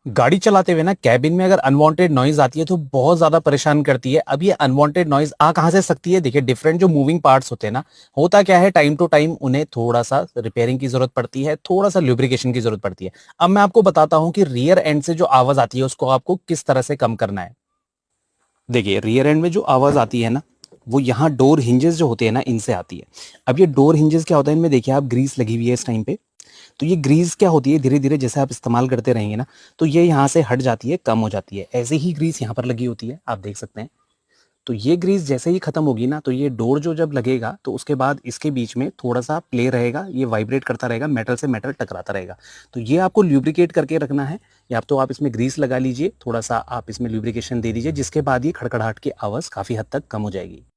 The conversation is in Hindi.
गाड़ी चलाते हुए ना कैबिन में अगर अनवांटेड नॉइज आती है तो बहुत ज्यादा परेशान करती है। अब ये अनवांटेड नॉइज आ कहाँ से सकती है? देखिए, डिफरेंट जो मूविंग पार्ट्स होते हैं ना, होता क्या है, टाइम टू टाइम उन्हें थोड़ा सा रिपेयरिंग की जरूरत पड़ती है, थोड़ा सा ल्यूब्रिकेशन की जरूरत पड़ती है। अब मैं आपको बताता हूँ कि रियर एंड से जो आवाज आती है उसको आपको किस तरह से कम करना है। देखिए, रियर एंड में जो आवाज आती है ना, वो यहाँ डोर हिंजेस जो होते हैं ना, इनसे आती है। अब ये डोर हिंजेस क्या होता है, इनमें देखिए आप ग्रीस लगी हुई है इस टाइम पे। तो ये ग्रीस क्या होती है, धीरे धीरे जैसे आप इस्तेमाल करते रहेंगे ना, तो ये यहाँ से हट जाती है, कम हो जाती है। ऐसे ही ग्रीस यहाँ पर लगी होती है, आप देख सकते हैं। तो ये ग्रीस जैसे ही खत्म होगी ना, तो ये डोर जो जब लगेगा तो उसके बाद इसके बीच में थोड़ा सा प्ले रहेगा, ये वाइब्रेट करता रहेगा, मेटल से मेटल टकराता रहेगा। तो ये आपको ल्यूब्रिकेट करके रखना है, या तो आप इसमें ग्रीस लगा लीजिए, थोड़ा सा आप इसमें ल्यूब्रिकेशन दे दीजिए, जिसके बाद ये खड़खड़ाहट की आवाज़ काफ़ी हद तक कम हो जाएगी।